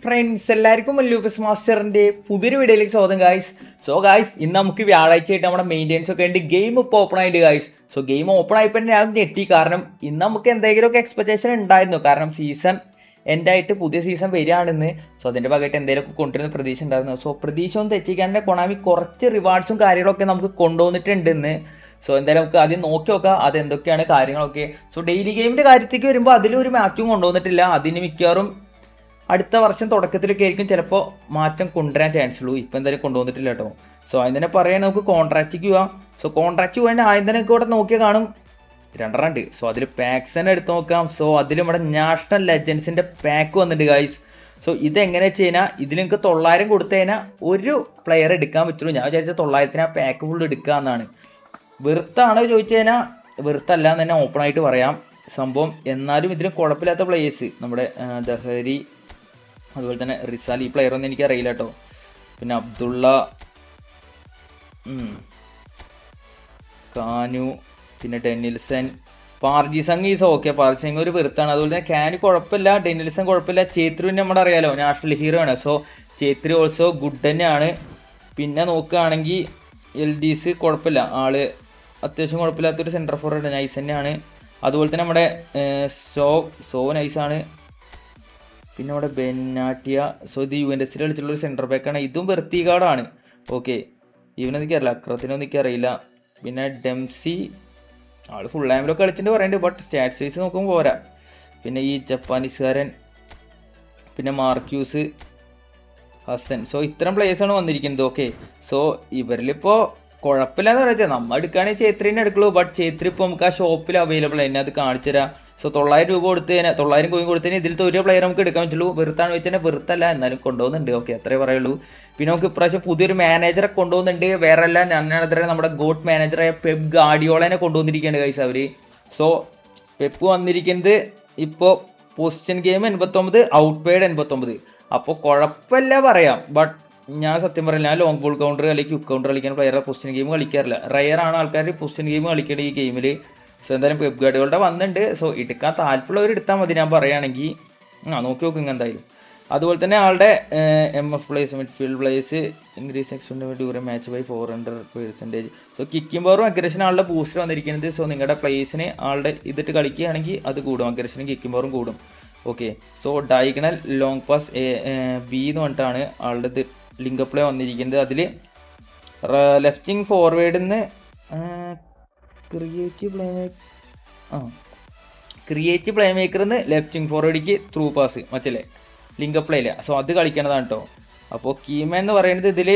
Friends എല്ലാവർക്കും Lucas മാസ്റ്ററിന്റെ പുതിയൊരു വീഡിയോയിലേക്ക് സ്വാഗതം ഗായ്സ്. ഗായ്സ് ഇന്ന് നമുക്ക് വ്യാഴാഴ്ചയായിട്ട് നമ്മുടെ മെയിൻ്റെനൻസ് ഒക്കെ ഉണ്ട്. ഗെയിം ഇപ്പോൾ ഓപ്പൺ ആയിട്ട് ഗായ്സ്. ഗെയിം ഓപ്പൺ ആയപ്പോൾ ഞാൻ ഞെട്ടി. കാരണം ഇന്ന് നമുക്ക് എന്തെങ്കിലുമൊക്കെ എക്സ്പെക്ടേഷൻ ഉണ്ടായിരുന്നു. കാരണം സീസൺ എൻഡായിട്ട് പുതിയ സീസൺ വരികയാണെന്ന്. അതിന്റെ ഭാഗമായിട്ട് എന്തെങ്കിലുമൊക്കെ കൊണ്ടുവരുന്ന പ്രതീക്ഷ ഉണ്ടായിരുന്നു. പ്രതീക്ഷ ഒന്നും തെറ്റിക്കാൻ്റെ കൊണാമി കുറച്ച് റിവാർഡ്സും കാര്യങ്ങളൊക്കെ നമുക്ക് കൊണ്ടുവന്നിട്ടുണ്ടെന്ന്. എന്തായാലും നമുക്ക് ആദ്യം നോക്കി നോക്കാം അത് എന്തൊക്കെയാണ് കാര്യങ്ങളൊക്കെ. ഡെയിലി ഗെയിമിന്റെ കാര്യത്തേക്ക് വരുമ്പോൾ അതിലൊരു മാറ്റവും കൊണ്ടുവന്നിട്ടില്ല. അതിന് മിക്കവാറും അടുത്ത വർഷം തുടക്കത്തിലൊക്കെ ആയിരിക്കും ചിലപ്പോൾ മാറ്റം കൊണ്ടുവരാൻ ചാൻസ് ഉള്ളൂ. ഇപ്പം എന്തായാലും കൊണ്ടുവന്നിട്ടില്ല കേട്ടോ. ആദ്യം തന്നെ പറയാൻ നമുക്ക് കോൺട്രാക്റ്റിക്ക് പോവാം. കോൺട്രാക്റ്റ് പോകാൻ ആദ്യം തന്നെ ഇവിടെ നോക്കിയാൽ കാണും രണ്ടെണ്ണം ഉണ്ട്. അതിൽ പാക്സ് തന്നെ എടുത്ത് നോക്കാം. അതിൽ നമ്മുടെ നാഷണൽ ലെജൻസിന്റെ പാക്ക് വന്നിട്ടുണ്ട് ഗൈസ്. ഇതെങ്ങനെ വെച്ച് കഴിഞ്ഞാൽ ഇതിൽ നിങ്ങൾക്ക് 900 കൊടുത്തു കഴിഞ്ഞാൽ ഒരു പ്ലെയർ എടുക്കാൻ പറ്റുള്ളൂ. ഞാൻ വിചാരിച്ച 900 ആ പാക്ക് ഫുൾ എടുക്കുക എന്നാണ്. വെറുത്താണോ ചോദിച്ചു കഴിഞ്ഞാൽ വെറുത്തല്ല എന്ന് തന്നെ ഓപ്പൺ ആയിട്ട് പറയാം സംഭവം. എന്നാലും ഇതിന് കുഴപ്പമില്ലാത്ത പ്ലേയേഴ്സ് നമ്മുടെ ദഹരി, അതുപോലെ തന്നെ റിസാൽ, ഈ പ്ലെയർ ഒന്നും എനിക്ക് അറിയില്ല കേട്ടോ. പിന്നെ അബ്ദുള്ള, കാനു, പിന്നെ ഡെനിൽസൺ, പാർജിസങ് ഈസ് ഓക്കെ. പാർജിസങ് ഒരു വെറുത്താണ്. അതുപോലെ തന്നെ കാനു കുഴപ്പമില്ല, ഡെനിൽസൺ കുഴപ്പമില്ല. ചേത്രുവിന് നമ്മുടെ അറിയാലോ നാഷണൽ ഹീറോ ആണ്. ചേത്രു ഓൾസോ ഗുഡ് തന്നെയാണ്. പിന്നെ നോക്കുകയാണെങ്കിൽ LDS കുഴപ്പമില്ല, ആള് അത്യാവശ്യം കുഴപ്പമില്ലാത്തൊരു സെൻറ്റർ ഫോർവേഡ് നൈസ് തന്നെയാണ്. അതുപോലെ തന്നെ നമ്മുടെ സോ നൈസാണ്. പിന്നെ നമ്മുടെ ബെന്നാട്ടിയ, ഇത് UNSൽ കളിച്ചിട്ടുള്ള ഒരു സെൻറ്റർ ബാക്കാണ്. ഇതും വെർത്തികാർഡാണ്. ഓക്കെ, ഇവനൊന്നും എനിക്കറിയില്ല, അക്രത്തിനൊന്നും എനിക്കറിയില്ല. പിന്നെ ഡെംസി ആൾ ഫുൾ ടൈമിലൊക്കെ കളിച്ചിട്ട് പറയുന്നുണ്ട്, ബട്ട് സ്റ്റാറ്റ്സ് വൈസ് നോക്കുമ്പോൾ പോരാ. പിന്നെ ഈ ജപ്പാനീസുകാരൻ, പിന്നെ മാർക്യൂസ്, ഹസൻ. ഇത്തരം പ്ലേയേഴ്സാണ് വന്നിരിക്കുന്നത്. ഓക്കെ, ഇവരിലിപ്പോൾ കുഴപ്പമില്ലാന്ന് പറയാ. നമ്മൾ എടുക്കുകയാണെങ്കിൽ ചേത്രിനെ എടുക്കുള്ളൂ. ബട്ട് ചേത്രി ഇപ്പോൾ നമുക്ക് ആ ഷോപ്പിൽ അവൈലബിൾ ആണ്. എന്നെ അത് കാണിച്ചു തരാം. 900 രൂപ കൊടുത്ത് കഴിഞ്ഞാൽ 900 കോയിൻ കൊടുത്തു കഴിഞ്ഞാൽ ഇതിലത്തെ ഒരു പ്ലെയർ നമുക്ക് എടുക്കാൻ പറ്റുള്ളൂ. വെറുത്താണ് വെച്ചാൽ വെറുത്തല്ല, എന്നാലും കൊണ്ടുപോകുന്നുണ്ട്. ഓക്കെ, അത്രേ പറയുള്ളൂ. പിന്നെ നമുക്ക് ഇപ്രാവശ്യം പുതിയൊരു മാനേജറെ കൊണ്ടുപോകുന്നുണ്ട്. വേറെ അല്ല, ഞാനെതിരെ നമ്മുടെ ഗോട്ട് മാനേജറായ പെപ് ഗാർഡിയോളനെ കൊണ്ടുവന്നിരിക്കുകയാണ് ഗൈസ് അവർ. പെപ്പ് വന്നിരിക്കുന്നത് ഇപ്പോൾ പൊസിഷൻ ഗെയിം 89, ഔട്ട് പെയ്ഡ് 89. അപ്പോൾ കുഴപ്പമില്ല പറയാം. ബട്ട് ഞാൻ സത്യം പറയില്ല, ഞാൻ ലോങ് ബോൾ കൗണ്ടർ അല്ലെങ്കിൽ ക്വിക്ക് കൗണ്ടർ കളിക്കാൻ പ്ലെയറെ പൊസിഷൻ ഗെയിം കളിക്കാറില്ല. റയറാണ് ആൾക്കാർ പൊസിഷൻ ഗെയിം കളിക്കേണ്ടത് ഈ ഗെയിമിൽ. എന്തായാലും പെപ് ഗാർഡിയോളുടെ വന്നിട്ടുണ്ട്. എടുക്കാൻ താല്പര്യമുള്ളവർ എടുത്താൽ മതി. ഞാൻ പറയുകയാണെങ്കിൽ നോക്കി നോക്കും എന്തായാലും. അതുപോലെ തന്നെ ആളുടെ MF place, midfield place, increase expend during match by 400%. Kicking പവറും അഗ്രഷൻ ആളുടെ ബൂസ്റ്റർ വന്നിരിക്കുന്നത്. നിങ്ങളുടെ പ്ലേസിന് ആളുടെ ഇതിട്ട് കളിക്കുകയാണെങ്കിൽ അത് കൂടും, അഗ്രഷനും കിക്കിംഗ് പവറും കൂടും. Okay, diagonal long pass B എന്ന് പറഞ്ഞിട്ടാണ് ആളുടെ ലിങ്ക് പ്ലേ വന്നിരിക്കുന്നത്. അതിൽ ലെഫ്റ്റിംഗ് ഫോർവേഡിൽ നിന്ന് ക്രിയേറ്റീവ് പ്ലേ മേക്കറിന്ന് ലെഫ്റ്റിംഗ് ഫോർവേഡിക്ക് ത്രൂ പാസ് മറ്റല്ലേ ലിങ്ക് പ്ലേ ഇല്ല. അത് കളിക്കേണ്ടതാണ് കേട്ടോ. അപ്പോൾ കീമ എന്ന് പറയുന്നത് ഇതിൽ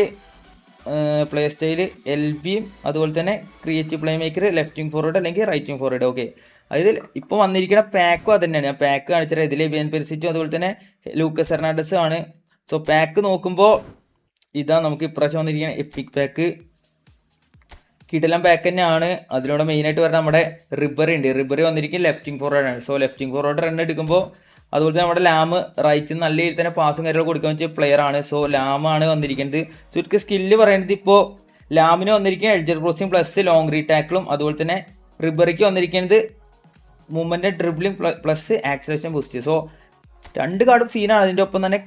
പ്ലേ സ്റ്റൈല് LBയും അതുപോലെ തന്നെ ക്രിയേറ്റീവ് പ്ലേ മേക്കർ ലെഫ്റ്റിംഗ് ഫോർവേഡ് അല്ലെങ്കിൽ റൈറ്റിംഗ് ഫോർവേഡ്. ഓക്കെ, അതിൽ ഇപ്പോൾ വന്നിരിക്കുന്ന പാക്കും അത് തന്നെയാണ്. ഞാൻ പാക്ക് കാണിച്ചത് ഇതിൽ ബിയൻ പെരിസിറ്റും അതുപോലെ തന്നെ ലൂക്കസ് ഹെർണാണ്ടസും ആണ്. പാക്ക് നോക്കുമ്പോൾ ഇതാ നമുക്ക് ഇപ്രാവശ്യം വന്നിരിക്കുന്ന എപ്പിക് പാക്ക്. കിടിലം പാക്ക് തന്നെയാണ്. അതിലൂടെ മെയിനായിട്ട് പറഞ്ഞാൽ നമ്മുടെ റിബറി ഉണ്ട്. റിബറി വന്നിരിക്കും ലെഫ്റ്റിംഗ് ഫോർവേഡ് ആണ്. ലെഫ്റ്റിംഗ് ഫോർവേഡ് റൺ എടുക്കുമ്പോൾ അതുപോലെ തന്നെ നമ്മുടെ ലാമ് റൈറ്റിൽ നല്ല രീതിയിൽ തന്നെ പാസും കാര്യങ്ങളും കൊടുക്കാൻ പറ്റിയ പ്ലെയർ ആണ്. ലാമാണ് വന്നിരിക്കുന്നത്. ഇവർക്ക് സ്കില്ല് പറയുന്നത് ഇപ്പോൾ ലാമിന് വന്നിരിക്കുന്ന Edgar crossing plus long re ടാക്കിളും, അതുപോലെ തന്നെ റിബറിക്ക് വന്നിരിക്കുന്നത് movement dribbling plus acceleration boost. 2 കാർഡും സീനാണ്. അതിൻ്റെ ഒപ്പം തന്നെ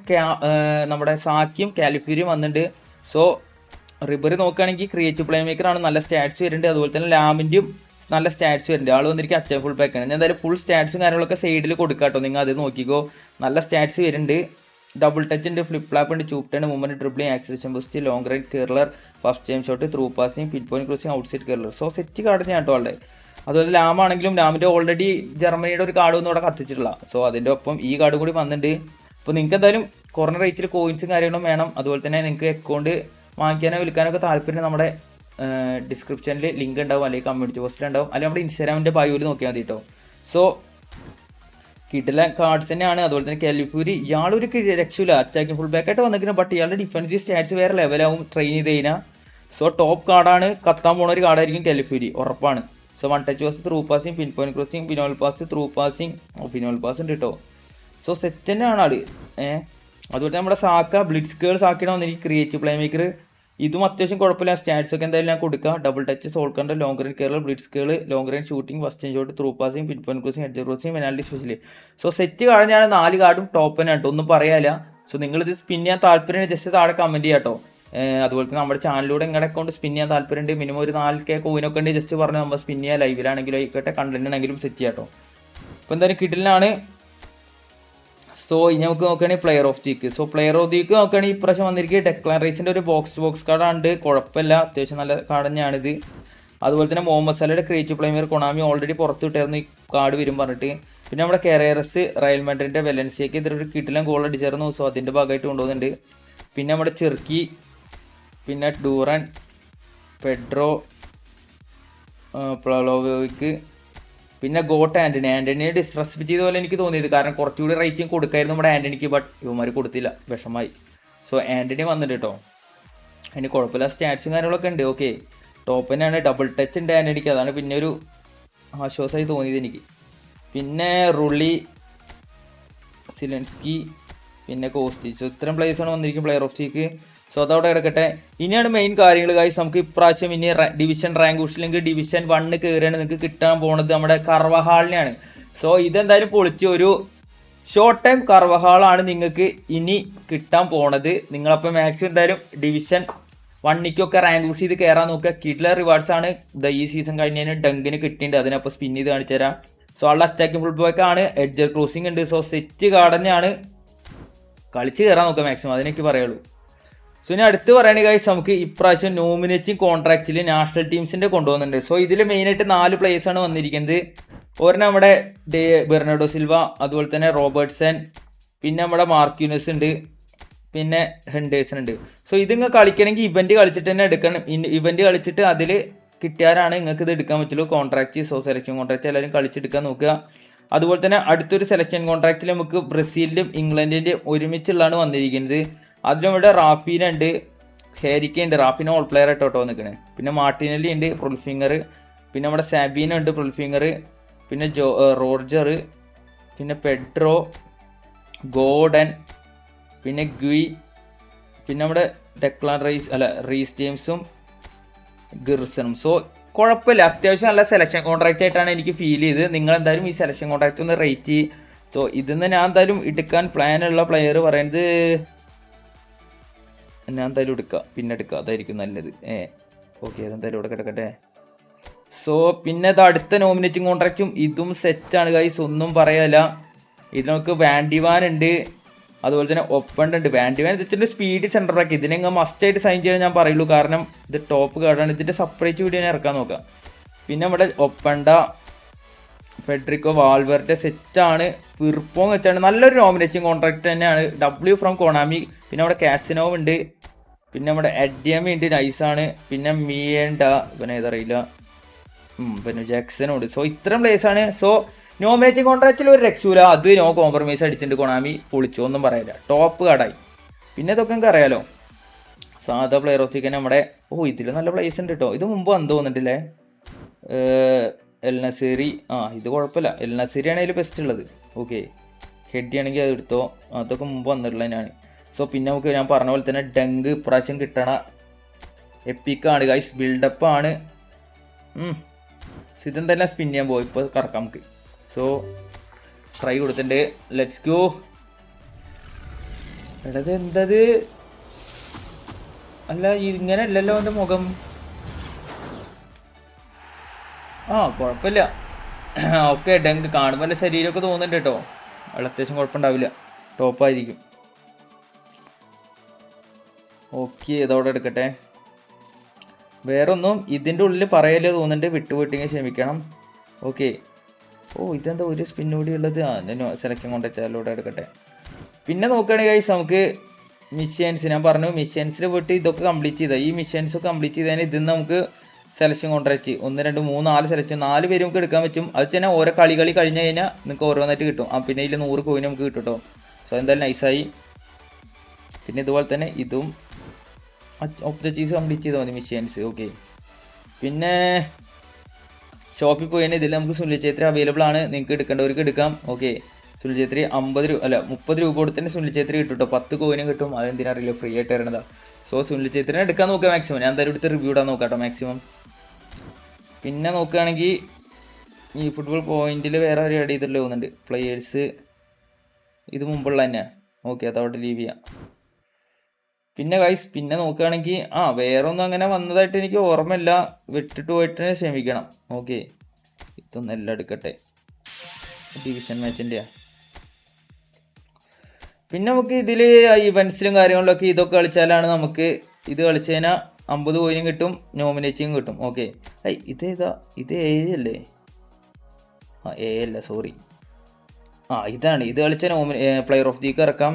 നമ്മുടെ സാക്കിയും കാലിഫ്യൂരിയും വന്നിട്ടുണ്ട്. റിബറി നോക്കുകയാണെങ്കിൽ ക്രിയേറ്റീവ് പ്ലേ മേക്കറാണ്, നല്ല സ്റ്റാറ്റ്സ് വരുന്നുണ്ട്. അതുപോലെ തന്നെ ലാമിൻ്റെയും നല്ല സ്റ്റാറ്റ്സ് വരുന്നുണ്ട്. ആൾ വന്നിരിക്കും അച്ഛൻ ഫുൾ പാക്കാണ്. ഞാൻ എന്തായാലും ഫുൾ സ്റ്റാറ്റ്സും കാര്യങ്ങളൊക്കെ സൈഡിൽ കൊടുക്കാട്ടോ, നിങ്ങൾ അത് നോക്കിക്കോ. നല്ല സ്റ്റാറ്റ്സ് വരുന്നുണ്ട്. ഡബിൾ ടച്ച് ഉണ്ട്, ഫ്ലിപ്പ് ഫ്ലാപ്പ് ഉണ്ട്, chop turn, movement dribbling, acceleration boost, long ride curler, first time shot, through passing, pinpoint crossing, outside curler. Set card ഞാൻ കേട്ടോ ആളുടെ. അതുപോലെ ലാമാണെങ്കിലും ലാമിൻ്റെ ഓൾറെഡി ജർമ്മനിയുടെ ഒരു കാർഡ് ഒന്നും ഇവിടെ കത്തിച്ചിട്ടില്ല. അതിൻ്റെ ഒപ്പം ഈ കാർഡ് കൂടി വന്നിട്ടുണ്ട്. അപ്പോൾ നിങ്ങൾക്ക് എന്തായാലും കുറഞ്ഞ റേറ്റിൽ കോയിൻസും കാര്യങ്ങളും വേണം. അതുപോലെ തന്നെ നിങ്ങൾക്ക് അക്കൗണ്ട് വാങ്ങിക്കാനോ വിൽക്കാനൊക്കെ താല്പര്യം നമ്മുടെ ഡിസ്ക്രിപ്ഷനിൽ ലിങ്ക് ഉണ്ടാവും, അല്ലെങ്കിൽ കമ്മ്യൂണിറ്റി പോസ്റ്റിൽ ഉണ്ടാവും, അല്ലെങ്കിൽ നമ്മുടെ ഇൻസ്റ്റാഗ്രാമിൻ്റെ ബയോയിൽ നോക്കിയാൽ മതി കേട്ടോ. കിട്ടില്ല കാർഡ്സ് തന്നെയാണ്. അതുപോലെ തന്നെ കാലിഫ്യൂരി ഇയാളൊരു രക്ഷയില്ല, അറ്റാക്കിംഗ് ഫുൾ ബാക്കായിട്ട് വന്നിരിക്കുന്നത്. ബട്ട് ഇയാളുടെ ഡിഫൻസീവ് സ്റ്റാറ്റ്സ് വേറെ ലെവലാവും ട്രെയിൻ ചെയ്ത് കഴിഞ്ഞാൽ. ടോപ്പ് കാർഡാണ്, കത്താൻ പോണ ഒരു കാർഡായിരിക്കും കാലിഫ്യൂരി, ഉറപ്പാണ്. 1 touch pass, through passing, pinpoint crossing, പിനോൽ പാസ്, ത്രൂ പാസിംഗ്, പിനോൽ പാസ് ഉണ്ട് കേട്ടോ. സെറ്റ് തന്നെയാണ് ആള്. അതുപോലെ നമ്മുടെ സാക്ക ബ്ലിറ്റ്സ് കേൾ സാക്കിയാണ് വന്നിരിക്കും ക്രിയേറ്റീവ് പ്ലേ മേക്കർ. ഇതും അത്യാവശ്യം കുഴപ്പമില്ല. സ്റ്റാറ്റ്സ് ഒക്കെ എന്തായാലും ഞാൻ കൊടുക്കാം. Double touch, sole control, long range curler, blitz curl, long range shooting, first shot, through passing, pinpoint crossing, edged crossing, penalty specialist. Set കഴിഞ്ഞാണ് 4 കാർഡും ടോപ്പ് തന്നെ കേട്ടോ, ഒന്നും പറയാനില്ല. സോ നിങ്ങളിത് സ്പിൻ ചെയ്യാൻ താല്പര്യം ജസ്റ്റ് താഴെ കമൻറ്റ് ചെയ്യാം കേട്ടോ. അതുപോലെ തന്നെ നമ്മുടെ ചാനലിലൂടെ നിങ്ങളുടെ അക്കൗണ്ട് സ്പിൻ ചെയ്യാൻ താല്പര്യമുണ്ട്, മിനിമം ഒരു 4K കോയിനൊക്കെ ഉണ്ട്, ജസ്റ്റ് പറഞ്ഞ് നമ്മൾ സ്പിൻ ചെയ്യാൻ ലൈവിലാണെങ്കിലും ആയിക്കോട്ടെ കണ്ടന്റ് ആണെങ്കിലും സെറ്റ് ചെയ്യാം കേട്ടോ. അപ്പോൾ എന്തായാലും കിഡിലാണ്. സോ ഇനി നമുക്ക് നോക്കുകയാണെങ്കിൽ player of the week. So player of the week നോക്കുകയാണെങ്കിൽ ഇപ്രാവശ്യം വന്നിരിക്കുക ഡെക്ലാൻ റൈസിൻ്റെ ഒരു ബോക്സ് കാർഡാണ്. കുഴപ്പമില്ല, അത്യാവശ്യം നല്ല കാർഡ് തന്നെയാണിത്. അതുപോലെ തന്നെ മുഹമ്മദ് സലയുടെ ക്രിയേറ്റീവ് പ്ലെയർ കൊണാമി ഓൾറെഡി പുറത്ത് വിട്ടായിരുന്നു ഈ കാർഡ് വരും പറഞ്ഞിട്ട്. പിന്നെ നമ്മുടെ കെറേറസ് റയൽ മാഡ്രിഡിന്റെ വെലൻസിയക്ക് എതിരൊരു കിട്ടിലും ഗോൾ അടിച്ചായിരുന്നു. സോ അതിന്റെ ഭാഗമായിട്ട് കൊണ്ടുപോകുന്നുണ്ട്. പിന്നെ നമ്മുടെ ചെർക്കി, പിന്നെ ഡൂറൻ, പെഡ്രോ, പ്ലവോവിക്ക്, പിന്നെ ഗോട്ട് ആന്റണിയെ ഡിസ്ട്രസ് ചെയ്ത പോലെ എനിക്ക് തോന്നിയത്. കാരണം കുറച്ചുകൂടി റേറ്റിംഗ് കൊടുക്കായിരുന്നു നമ്മുടെ ആന്റണിക്ക്, ബട്ട് ഇവന്മാർ കൊടുത്തില്ല, വിഷമായി. സോ ആന്റണി വന്നിട്ട് കേട്ടോ, അതിന് കുഴപ്പമില്ല, സ്റ്റാറ്റ്സും കാര്യങ്ങളൊക്കെ ഉണ്ട്. ഓക്കെ, ടോപ്പ് തന്നെയാണ്, ഡബിൾ ടച്ച് ഉണ്ട് ആന്റണിക്ക്, അതാണ് പിന്നെ ഒരു ആശ്വാസമായി തോന്നിയത് എനിക്ക്. പിന്നെ റുളി, സിലൻസ്കി, പിന്നെ കോസ്റ്റിച്ച്, ഇത്തരം പ്ലേയേഴ്സാണ് വന്നിരിക്കും player of the week. So അതവിടെ കിടക്കട്ടെ. ഇനിയാണ് മെയിൻ കാര്യങ്ങൾ ഗൈസ്. നമുക്ക് ഇപ്രാവശ്യം ഇനി ഡിവിഷൻ റാങ്ക് ഉഷില്ലെങ്കിൽ ഡിവിഷൻ 1 കയറിയാണ് നിങ്ങൾക്ക് കിട്ടാൻ പോണത് നമ്മുടെ കർവഹാളിനെയാണ്. സോ ഇതെന്തായാലും പൊളിച്ച് ഒരു ഷോർട്ട് ടൈം കർവഹാളാണ് നിങ്ങൾക്ക് ഇനി കിട്ടാൻ പോണത്. നിങ്ങളപ്പോൾ മാക്സിമം എന്തായാലും ഡിവിഷൻ 1 റാങ്ക് പുഷ് ചെയ്ത് കയറാൻ നോക്കുക. കിഡ്ലർ റിവാർഡ്സ് ആണ് ഈ സീസൺ കഴിഞ്ഞതിന് ഡങ്കിന് കിട്ടിയിട്ടുണ്ട്, അതിനപ്പോൾ സ്പിൻ ചെയ്ത് കാണിച്ചു തരാം. സോ ആളുടെ അറ്റാക്കിംഗ് ഫുൾ ബാക്ക് ആണ്, എഡ്ജർ ക്രോസിംഗ് ഉണ്ട്. സോ സെറ്റ് കാർഡ് തന്നെയാണ്, കളിച്ച് കയറാൻ നോക്കുക മാക്സിമം, അതിനൊക്കെ പറയുള്ളൂ. സോ ഇനി അടുത്ത് പറയുകയാണെങ്കിൽ ഗൈസ് നമുക്ക് ഇപ്രാവശ്യം നോമിനേറ്റിംഗ് കോൺട്രാക്റ്റിൽ നാഷണൽ ടീംസിന്റെ കൊണ്ടുപോകുന്നുണ്ട്. സോ ഇതിൽ മെയിനായിട്ട് 4 പ്ലേയേഴ്സാണ് വന്നിരിക്കുന്നത്. ഒരെണ്ണം നമ്മുടെ ബെർണാഡോ സിൽവ, അതുപോലെ തന്നെ റോബർട്ട്സൺ, പിന്നെ നമ്മുടെ മാർക്യൂനസ് ഉണ്ട്, പിന്നെ ഹെൻഡേഴ്സൺ ഉണ്ട്. സോ ഇതിങ്ങ് കളിക്കണമെങ്കിൽ ഇവന്റ് കളിച്ചിട്ട് തന്നെ എടുക്കണം. ഇവന്റ് കളിച്ചിട്ട് അതിൽ കിട്ടിയാലാണ് നിങ്ങൾക്ക് ഇത് എടുക്കാൻ പറ്റുള്ളൂ കോൺട്രാക്ട്. സോ സെലക്ഷൻ കോൺട്രാക്ട് എല്ലാവരും കളിച്ചെടുക്കാൻ നോക്കുക. അതുപോലെ തന്നെ അടുത്തൊരു സെലക്ഷൻ കോൺട്രാക്റ്റിൽ നമുക്ക് ബ്രസീലിലും ഇംഗ്ലണ്ടിൻ്റെയും ഒരുമിച്ചുള്ളതാണ് വന്നിരിക്കുന്നത്. അതിലൂടെ റാഫീന ഉണ്ട്, ഹേരിക്ക ഉണ്ട്. റാഫീന ഓൾ പ്ലെയർ ആയിട്ടോ നിൽക്കണേ. പിന്നെ മാർട്ടിനലി ഉണ്ട്, പ്രൊൽഫിംഗർ. പിന്നെ നമ്മുടെ സാബീന ഉണ്ട്, പ്രൊൽഫിംഗർ. പിന്നെ റോർജർ, പിന്നെ പെഡ്രോ, ഗോഡൻ, പിന്നെ ഗ്വി, പിന്നെ നമ്മുടെ ഡെക്ലാൻ റീസ് ജെയിംസും ഗിർസണും. സോ കുഴപ്പമില്ല, അത്യാവശ്യം നല്ല സെലക്ഷൻ കോൺട്രാക്റ്റ് ആയിട്ടാണ് എനിക്ക് ഫീൽ ചെയ്ത്. നിങ്ങൾ എന്തായാലും ഈ സെലക്ഷൻ കോൺട്രാക്റ്റ് ഒന്ന് റേറ്റ് ചെയ്യും. സോ ഇതിന്ന് ഞാൻ എന്തായാലും എടുക്കാൻ പ്ലാനുള്ള പ്ലെയർ പറയുന്നത് ഞാൻ എന്തായാലും എടുക്കാം, പിന്നെ എടുക്കാം, അതായിരിക്കും നല്ലത്. ഓക്കെ, അതെന്തായാലും ഇവിടെ കിടക്കട്ടെ. സോ പിന്നെ ഇത് അടുത്ത നോമിനേറ്റിംഗ് കോൺട്രാക്റ്റും ഇതും സെറ്റാണ് ഗൈസ്, ഒന്നും പറയാനില്ല. ഇതിൽ നമുക്ക് വാൻഡിവാൻ ഉണ്ട്, അതുപോലെ തന്നെ ഒപ്പണ്ട ഉണ്ട്. വാൻഡിവാൻ ഇതിൻ്റെ സ്പീഡ് സെൻറ്റർ ബാക്ക്, ഇതിനെങ്ങ് മസ്റ്റായിട്ട് സൈൻ ചെയ്യാൻ ഞാൻ പറയുള്ളൂ, കാരണം ഇത് ടോപ്പ് കാർഡാണ്. ഇതിൻ്റെ സെപ്പറേറ്റ് വീഡിയോ ഞാൻ ഇറക്കാൻ നോക്കാം. പിന്നെ നമ്മുടെ ഒപ്പണ്ട, ഫെഡറിക്കോ, വാൾവെർടെ സെറ്റാണ്. ഫിർപ്പോങ് വെച്ചാണ് നല്ലൊരു നോമിനേറ്റിംഗ് കോൺട്രാക്ട് തന്നെയാണ്. W from Konami. പിന്നെ നമ്മുടെ കാസിനോവ് ഉണ്ട്, പിന്നെ നമ്മുടെ അഡിയമി ഉണ്ട്, നൈസാണ്. പിന്നെ മിയേണ്ട, പിന്നെ ഏതറിയില്ല, പിന്നെ ജാക്സനും ഉണ്ട്. സോ ഇത്രയും പ്ലേസാണ്. സോ നോമിനേറ്റിംഗ് കോൺട്രാക്റ്റിൽ ഒരു രക്ഷൂല, അത് നോ കോംപ്രമൈസ് അടിച്ചിട്ടുണ്ട് കൊണാമി, പൊളിച്ചു, ഒന്നും പറയാനില്ല, ടോപ്പ് കാർഡായി. പിന്നെ ഇതൊക്കെ നിങ്ങൾക്ക് അറിയാലോ, സാധാ പ്ലെയർ ഓഫ് ദി വീക്ക് നമ്മുടെ ഇതിൽ നല്ല പ്ലേസ് ഉണ്ട് കേട്ടോ. ഇത് മുമ്പ് വന്നു തോന്നിട്ടില്ലേ, എൽ നസീറി. ഇത് കുഴപ്പമില്ല, എൽ നസീറിയാണ് അതിൽ ബെസ്റ്റ് ഉള്ളത്. ഓക്കെ, ഹെഡ് ആണെങ്കിൽ അത് എടുത്തോ, അതൊക്കെ മുമ്പ് വന്നിട്ടുള്ളതിനാണ്. സോ പിന്നെ നമുക്ക് ഞാൻ പറഞ്ഞ പോലെ തന്നെ ഡങ്ക് ഇപ്രാവശ്യം കിട്ടണ എപ്പിക്കാണ് ഗൈസ്, ബിൽഡപ്പാണ്. ഇതും തന്നെ സ്പിൻ ചെയ്യാൻ പോകും, ഇപ്പോൾ കറക്കാം നമുക്ക്. സോ ട്രൈ കൊടുത്തിട്ടുണ്ട്, ലെറ്റ്സ് ഗോ. എടത് എന്തത്, അല്ല ഇങ്ങനെ അല്ലല്ലോ എൻ്റെ മുഖം. കുഴപ്പമില്ല. ഓക്കെ, ഡങ്ക് കാണുമ്പോൾ എൻ്റെ ശരീരമൊക്കെ തോന്നുന്നുണ്ട് കേട്ടോ. അത്യാവശ്യം കുഴപ്പമുണ്ടാവില്ല, ടോപ്പായിരിക്കും. ഓക്കെ, ഇതോടെ എടുക്കട്ടെ. വേറൊന്നും ഇതിൻ്റെ ഉള്ളിൽ പറയല്ലേ തോന്നുന്നുണ്ട്, വിട്ടുപോയിട്ടെങ്കിൽ ക്ഷമിക്കണം. ഓക്കെ, ഇതെന്താ ഒരു സ്പിൻ കൂടി ഉള്ളത്. സെലക്ഷൻ കോൺട്രാക്റ്റിലൂടെ എടുക്കട്ടെ. പിന്നെ നോക്കുകയാണെങ്കിൽ ഗൈസ് നമുക്ക് മിഷൻസ്, ഞാൻ പറഞ്ഞു മിഷൻസിൽ പോയിട്ട് ഇതൊക്കെ കംപ്ലീറ്റ് ചെയ്താൽ, ഈ മിഷൻസ് കംപ്ലീറ്റ് ചെയ്തതിന് ഇതിന്ന് നമുക്ക് സെലക്ഷൻ കോൺട്രാക്റ്റ് 1 2 3 4 സെലക്ഷൻ 4 പേര് നമുക്ക് എടുക്കാൻ പറ്റും. അത് തന്നെ ഓരോ കളി കഴിഞ്ഞ് കഴിഞ്ഞാൽ നിങ്ങൾക്ക് ഓരോന്നായിട്ട് കിട്ടും. പിന്നെ ഇതിൽ 100 കോയിൻ നമുക്ക് കിട്ടും കേട്ടോ. സോ എന്തായാലും നൈസായി. പിന്നെ ഇതുപോലെ തന്നെ ഇതും ഒബ്ജക്റ്റീവ്സ് കംപ്ലീറ്റ് ചെയ്താൽ മതി മിഷൻസ്. ഓക്കെ, പിന്നെ ഷോപ്പിൽ പോയി കഴിഞ്ഞാൽ ഇതിൽ നമുക്ക് സുനിൽ ഛേത്രി അവൈലബിൾ ആണ്, നിങ്ങൾക്ക് എടുക്കേണ്ടവർക്ക് എടുക്കാം. ഓക്കെ, സുനിൽ ഛേത്രി 30 രൂപ കൊടുത്തന്നെ സുനിൽ ഛേത്രി കിട്ടും കേട്ടോ, 10 കോയിനും കിട്ടും. അതെന്തിനറിയില്ല, ഫ്രീ ആയിട്ട് തരണതാ. സോ സുനിൽ ഛേത്രിനെ എടുക്കാൻ നോക്കുക മാക്സിമം. ഞാൻ എന്തായാലും എടുത്ത് റിവ്യൂ ഇടാൻ നോക്കാം കേട്ടോ മാക്സിമം. പിന്നെ നോക്കുകയാണെങ്കിൽ ഈ ഫുട്ബോൾ പോയിന്റിൽ വേറെ ഒരു ആഡ് ചെയ്തിട്ട് പോകുന്നുണ്ട് പ്ലെയേഴ്സ്, ഇത് മുമ്പുള്ള തന്നെ ഓക്കെ, അതവിടെ ലീവ് ചെയ്യാം. പിന്നെ ഗൈസ് പിന്നെ നോക്കുകയാണെങ്കിൽ വേറെ ഒന്നും അങ്ങനെ വന്നതായിട്ട് എനിക്ക് ഓർമ്മയില്ല. വിട്ടിട്ട് പോയിട്ട് ക്ഷമിക്കണം. ഓക്കെ, ഇതൊന്നും എല്ലാം എടുക്കട്ടെ. ഡിവിഷൻ മാച്ചിൻ്റെയാ. പിന്നെ നമുക്ക് ഇതിൽ ഇവൻസിലും കാര്യങ്ങളിലൊക്കെ ഇതൊക്കെ കളിച്ചാലാണ് നമുക്ക് ഇത് കളിച്ചു കഴിഞ്ഞാൽ 50 കോയിനും കിട്ടും, നോമിനേറ്റിങ് കിട്ടും. ഓക്കെ, ഇതേതാ? ഇത് അല്ലേ? അല്ല, സോറി. ഇതാണ്. ഇത് കളിച്ച പ്ലെയർ ഓഫ് ദി ഇറക്കാം.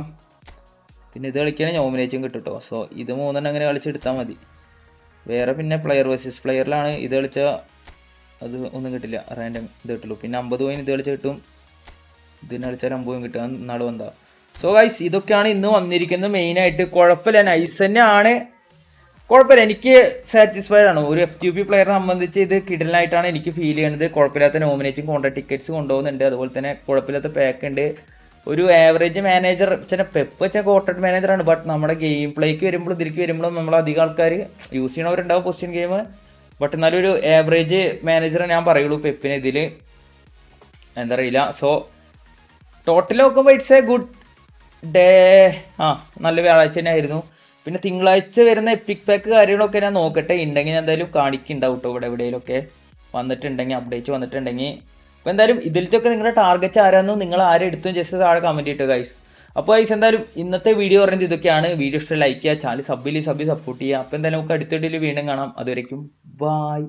പിന്നെ ഇത് കളിക്കുകയാണെങ്കിൽ നോമിനേറ്റും കിട്ടും കേട്ടോ. സോ ഇത് 3 അങ്ങനെ കളിച്ചെടുത്താൽ മതി. വേറെ പിന്നെ പ്ലെയർ വേഴ്സസ് പ്ലെയറിലാണ് ഇത് കളിച്ചാൽ അത് ഒന്നും കിട്ടില്ല, റാൻഡം ഇത് കിട്ടുള്ളൂ. പിന്നെ 50 കോയിൻ ഇത് കളിച്ച് കിട്ടും, ഇതിന് കളിച്ചാൽ 50 കിട്ടുക നാളെ വന്നാ. സോ ഗൈസ് ഇതൊക്കെയാണ് ഇന്ന് വന്നിരിക്കുന്നത് മെയിനായിട്ട്. കുഴപ്പമില്ല, നൈസ് തന്നെയാണ്, കുഴപ്പമില്ല. എനിക്ക് സാറ്റിസ്ഫൈഡ് ആണ്. ഒരു FTP പ്ലെയറിനെ സംബന്ധിച്ച് ഇത് കിടലായിട്ടാണ് എനിക്ക് ഫീൽ ചെയ്യുന്നത്. കുഴപ്പമില്ലാത്ത നോമിനേറ്റിംഗ് കോൺട്രാക്ട് ടിക്കറ്റ്സ് കൊണ്ടുപോകുന്നുണ്ട്, അതുപോലെ തന്നെ കുഴപ്പമില്ലാത്ത പാക്ക് ഉണ്ട്. ഒരു ആവറേജ് മാനേജർ പെപ്പ് വെച്ചാൽ കോട്ടഡ് മാനേജറാണ്. ബട്ട് നമ്മുടെ ഗെയിം പ്ലേക്ക് വരുമ്പോഴും ഇതിലേക്ക് വരുമ്പോഴും നമ്മൾ അധികം ആൾക്കാർ യൂസ് ചെയ്യണവരുണ്ടാവും പൊസിഷൻ ഗെയിം. ബട്ട് എന്നാലും ഒരു ആവറേജ് മാനേജർ ഞാൻ പറയുള്ളൂ പെപ്പിന് ഇതിൽ, എന്താ അറിയില്ല. സോ ടോട്ടൽ നോക്കുമ്പോൾ ഇറ്റ്സ് എ ഗുഡ് ഡേ. നല്ല വ്യാഴാഴ്ച തന്നെ ആയിരുന്നു. പിന്നെ തിങ്കളാഴ്ച വരുന്ന എപ്പിക് പാക്ക് കാര്യങ്ങളൊക്കെ ഞാൻ നോക്കട്ടെ, ഉണ്ടെങ്കിൽ ഞാൻ എന്തായാലും കാണിക്കുന്നുണ്ടാവും കേട്ടോ. ഇവിടെ എവിടെയെങ്കിലുമൊക്കെ വന്നിട്ടുണ്ടെങ്കിൽ, അപ്ഡേറ്റ് വന്നിട്ടുണ്ടെങ്കിൽ. അപ്പോൾ എന്തായാലും ഇതിലത്തൊക്കെ നിങ്ങളുടെ ടാർഗറ്റ് ആരാണെന്നും നിങ്ങൾ ആരും എടുത്തും ജസ്റ്റ് താഴെ കമൻറ്റ് ചെയ്തിട്ട് ഗൈസ്. അപ്പോൾ ഗൈസ് എന്തായാലും ഇന്നത്തെ വീഡിയോ പറയുന്നത് ഇതൊക്കെയാണ്. വീഡിയോ ഇഷ്ടം ലൈക്ക് ചെയ്യുക, ചാനൽ സപ്പോർട്ട് ചെയ്യുക. അപ്പോൾ എന്തായാലും നമുക്ക് അടുത്ത വീഡിയോയിൽ വീണ്ടും കാണാം. അതുവരേക്കും ബൈ.